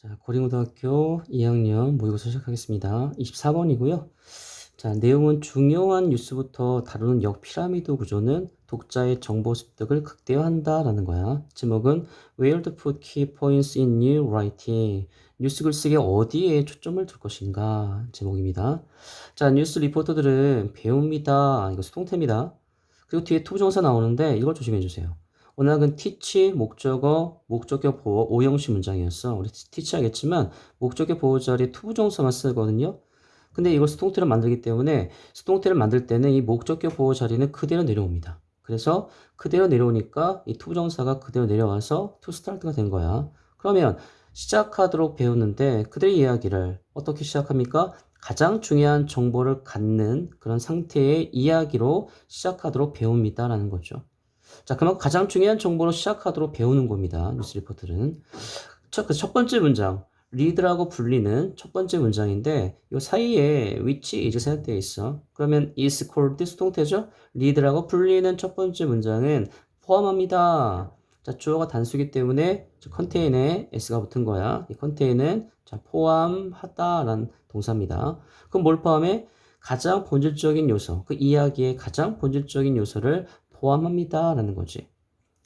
자, 고림고등학교 2학년 모의고사 시작하겠습니다. 24번이고요. 자, 내용은 중요한 뉴스부터 다루는 역피라미드 구조는 독자의 정보 습득을 극대화한다라는 거야. 제목은 Where to put key points in new writing. 뉴스 글쓰기에 어디에 초점을 둘 것인가 제목입니다. 자, 뉴스 리포터들은 배웁니다. 이거 수동태입니다. 그리고 뒤에 투부정사 나오는데 이걸 조심해 주세요. 오늘은 teach, 목적어, 목적격 보호, 오형식 문장이었어. 우리 teach 하겠지만 목적격 보호 자리에 투부정사만 쓰거든요. 근데 이걸 수동태로 만들기 때문에 수동태를 만들 때는 이 목적격 보호 자리는 그대로 내려옵니다. 그래서 그대로 내려오니까 이 투부정사가 그대로 내려와서 to start가 된 거야. 그러면 시작하도록 배우는데 그들의 이야기를 어떻게 시작합니까? 가장 중요한 정보를 갖는 그런 상태의 이야기로 시작하도록 배웁니다라는 거죠. 자, 그만큼 가장 중요한 정보로 시작하도록 배우는 겁니다. 뉴스 리포트는. 첫 번째 문장, read라고 불리는 첫 번째 문장인데 이 사이에 which is 생략되어 있어. 그러면 is called 수동태죠. read라고 불리는 첫 번째 문장은 포함합니다. 자, 주어가 단수기 때문에 contain에 s가 붙은 거야. 이 contai는 자, 포함하다라는 동사입니다. 그럼 뭘 포함해? 가장 본질적인 요소, 그 이야기의 가장 본질적인 요소를 포함합니다. 라는 거지.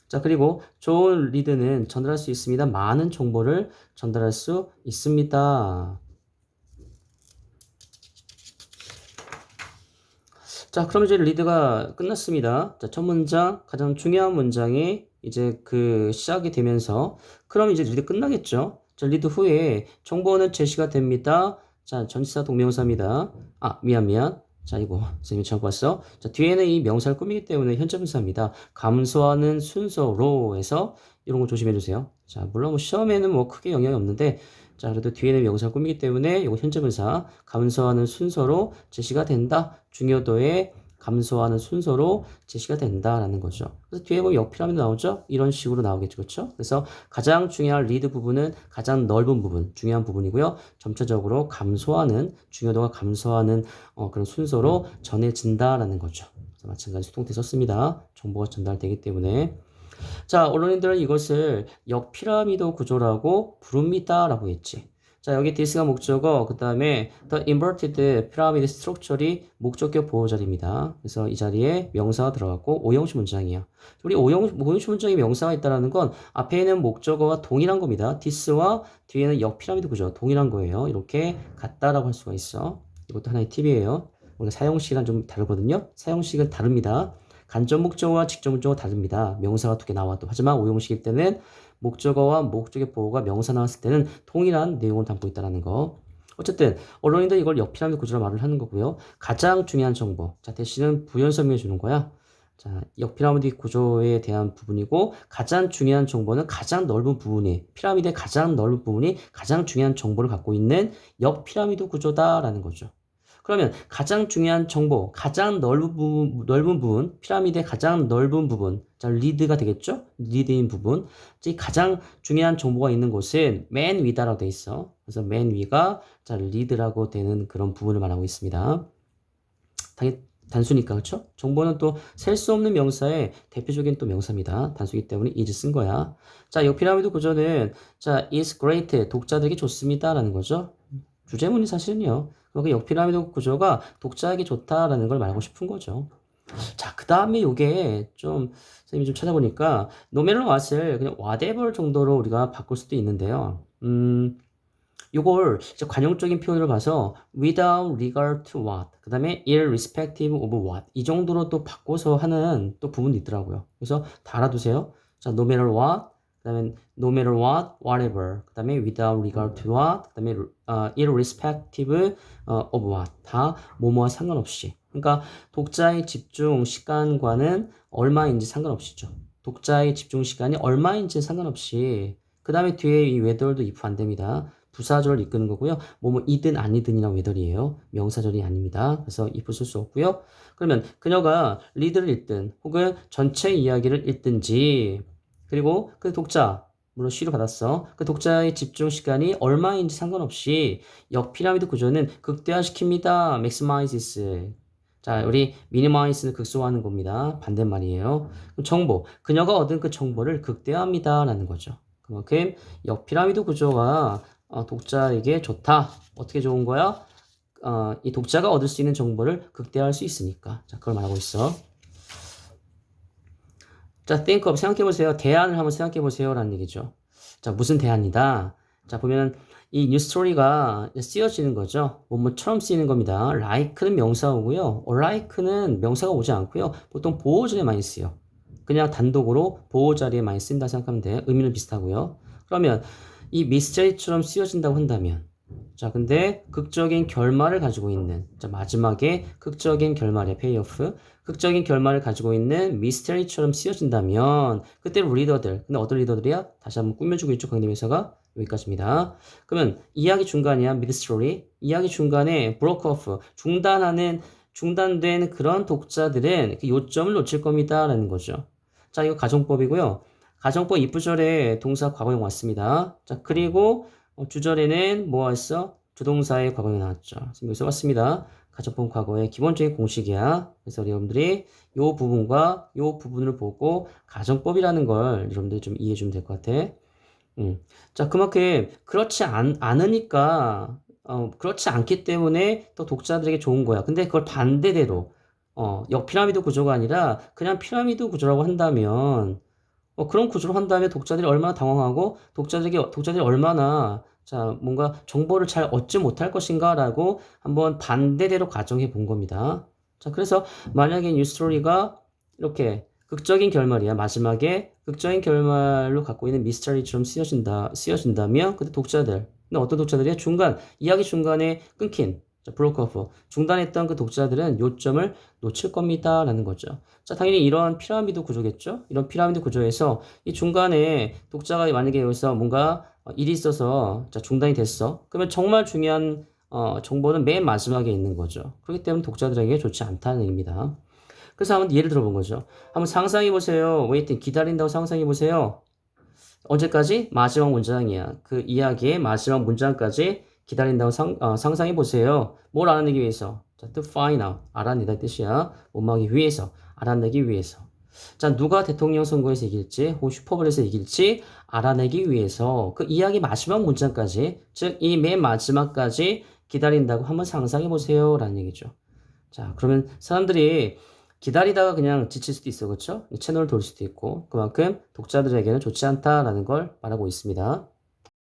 자, 그리고 좋은 리드는 전달할 수 있습니다. 많은 정보를 전달할 수 있습니다. 자, 그럼 이제 리드가 끝났습니다. 자, 첫 문장, 가장 중요한 문장이 이제 그 시작이 되면서, 그럼 이제 리드 끝나겠죠? 자, 리드 후에 정보는 제시가 됩니다. 자, 전치사 동명사입니다. 아, 미안. 자, 이거 선생님이 잘못 봤어. 자, 뒤에는 이 명사를 꾸미기 때문에 현재 분사입니다. 감소하는 순서로 해서 이런 거 조심해 주세요. 자, 물론 뭐 시험에는 뭐 크게 영향이 없는데, 자, 그래도 뒤에는 명사를 꾸미기 때문에 이거 현재 분사 감소하는 순서로 제시가 된다. 중요도에 감소하는 순서로 제시가 된다라는 거죠. 그래서 뒤에 보면 역피라미드 나오죠? 이런 식으로 나오겠죠. 그렇죠? 그래서 가장 중요한 리드 부분은 가장 넓은 부분, 중요한 부분이고요. 점차적으로 감소하는, 중요도가 감소하는 그런 순서로 전해진다라는 거죠. 그래서 마찬가지 수동태 썼습니다. 정보가 전달되기 때문에. 자, 언론인들은 이것을 역피라미드 구조라고 부릅니다라고 했지. 자, 여기 this가 목적어, 그 다음에 the inverted pyramid structure이 목적격 보호 자리입니다. 그래서 이 자리에 명사가 들어갔고 오형식 문장이야. 우리 오형식 문장에 명사가 있다는 건 앞에는 목적어와 동일한 겁니다. this와 뒤에는 역피라미드 구조, 동일한 거예요. 이렇게 같다라고 할 수가 있어. 이것도 하나의 팁이에요. 우리가 사용식은 좀 다르거든요. 사용식은 다릅니다. 간접 목적어와 직접 목적어가 다릅니다. 명사가 두 개 나와도. 하지만 오형식일 때는 목적어와 목적의 보호가 명사 나왔을 때는 동일한 내용을 담고 있다는 거. 어쨌든 언론인들 이걸 역피라미드 구조로 말을 하는 거고요. 가장 중요한 정보. 자, 대신은 부연 설명해 주는 거야. 자, 역피라미드 구조에 대한 부분이고 가장 중요한 정보는 가장 넓은 부분이 피라미드의 가장 넓은 부분이 가장 중요한 정보를 갖고 있는 역피라미드 구조다라는 거죠. 그러면 가장 중요한 정보, 가장 넓은 부분, 피라미드의 가장 넓은 부분, 자, 리드가 되겠죠? 리드인 부분. 이 가장 중요한 정보가 있는 곳은 맨 위다라고 돼 있어. 그래서 맨 위가 자, 리드라고 되는 그런 부분을 말하고 있습니다. 당연히 단수니까, 그렇죠? 정보는 또 셀 수 없는 명사의 대표적인 또 명사입니다. 단수기 때문에 is 쓴 거야. 자, 이 피라미드 구조는 자, is great, 독자들에게 좋습니다라는 거죠. 주제문이 사실은요. 그 역피라미드 구조가 독자에게 좋다라는 걸 말하고 싶은 거죠. 자, 그 다음에 요게 좀, 선생님이 좀 찾아보니까, 노멜로 왓을 그냥 whatever 정도로 우리가 바꿀 수도 있는데요. 요걸 이제 관용적인 표현으로 봐서 without regard to what, 그 다음에 irrespective of what, 이 정도로 또 바꿔서 하는 또 부분도 있더라고요. 그래서 다 알아두세요. 자, no matter what, 그 다음에 no matter what, whatever, 그 다음에 without regard to what, 그 다음에 irrespective of what, 다 뭐뭐와 상관없이. 그러니까 독자의 집중 시간과는 얼마인지 상관없이죠. 독자의 집중 시간이 얼마인지 상관없이. 그 다음에 뒤에 이 whether도 if 안 됩니다. 부사절을 이끄는 거고요. 이든 아니든이랑 whether이에요. 명사절이 아닙니다. 그래서 if 쓸 수 없고요. 그러면 그녀가 리드를 읽든 혹은 전체 이야기를 읽든지, 그리고 그 독자, 물론 C로 받았어. 그 독자의 집중 시간이 얼마인지 상관없이 역피라미드 구조는 극대화시킵니다. maximizes. 자, 우리 minimize는 극소화하는 겁니다. 반대말이에요. 정보, 그녀가 얻은 그 정보를 극대화합니다. 라는 거죠. 그만큼 역피라미드 구조가 독자에게 좋다. 어떻게 좋은 거야? 이 독자가 얻을 수 있는 정보를 극대화할 수 있으니까. 자, 그걸 말하고 있어. 자, think of, 생각해보세요. 대안을 한번 생각해보세요. 라는 얘기죠. 자, 무슨 대안이다? 자, 보면 이 뉴스토리가 쓰여지는 거죠. 뭐뭐처럼 쓰이는 겁니다. like는 명사 오고요. like는 명사가 오지 않고요. 보통 보호절에 많이 쓰여. 그냥 단독으로 보호 자리에 많이 쓴다 생각하면 돼. 의미는 비슷하고요. 그러면 이 미스테리처럼 쓰여진다고 한다면 자, 근데 극적인 결말을 가지고 있는 자, 마지막에 극적인 결말의 페이오프 극적인 결말을 가지고 있는 미스테리처럼 쓰여진다면 그때 리더들 근데 어떤 리더들이야? 다시 한번 꾸며주고 있죠. 강림회사가 여기까지입니다. 그러면 이야기 중간이야. 미드 스토리 이야기 중간에 브로크 오프 중단된 그런 독자들은 그 요점을 놓칠 겁니다. 라는 거죠. 자, 이거 가정법이고요. 가정법 이부절에 동사 과거형 왔습니다. 자, 그리고 주절에는 뭐 했어? 조동사의 과거형이 나왔죠. 지금 여기서 왔습니다. 가정법 과거의 기본적인 공식이야. 그래서 여러분들이 요 부분과 요 부분을 보고 가정법이라는 걸 여러분들이 좀 이해해 주면 될 것 같아. 자, 그만큼 않으니까 그렇지 않기 때문에 또 독자들에게 좋은 거야. 근데 그걸 반대대로 역피라미드 구조가 아니라 그냥 피라미드 구조라고 한다면 그런 구조로 한다면 독자들이 얼마나 당황하고 독자들이 얼마나 자, 뭔가 정보를 잘 얻지 못할 것인가라고 한번 반대대로 가정해 본 겁니다. 자, 그래서 만약에 뉴스토리가 이렇게 극적인 결말이야. 마지막에 극적인 결말로 갖고 있는 미스터리처럼 쓰여진다면 그때 근데 어떤 독자들이야? 이야기 중간에 끊긴 브로커 오프 중단했던 그 독자들은 요점을 놓칠 겁니다. 라는 거죠. 자, 당연히 이런 피라미드 구조겠죠? 이런 피라미드 구조에서 이 중간에 독자가 만약에 여기서 뭔가 일이 있어서 자, 중단이 됐어. 그러면 정말 중요한 정보는 맨 마지막에 있는 거죠. 그렇기 때문에 독자들에게 좋지 않다는 얘기입니다. 그래서 한번 예를 들어본 거죠. 한번 상상해 보세요. 웨이팅 기다린다고 상상해 보세요. 언제까지? 마지막 문장이야. 그 이야기의 마지막 문장까지 기다린다고 상상해 보세요. 뭘 알아내기 위해서? 자, to find out. 알아내다 뜻이야. 못막기 위해서. 알아내기 위해서. 자, 누가 대통령 선거에서 이길지, 혹은 슈퍼볼에서 이길지 알아내기 위해서 그 이야기 마지막 문장까지, 즉, 이 맨 마지막까지 기다린다고 한번 상상해 보세요. 라는 얘기죠. 자, 그러면 사람들이 기다리다가 그냥 지칠 수도 있어. 그렇죠? 채널을 돌릴 수도 있고 그만큼 독자들에게는 좋지 않다라는 걸 말하고 있습니다.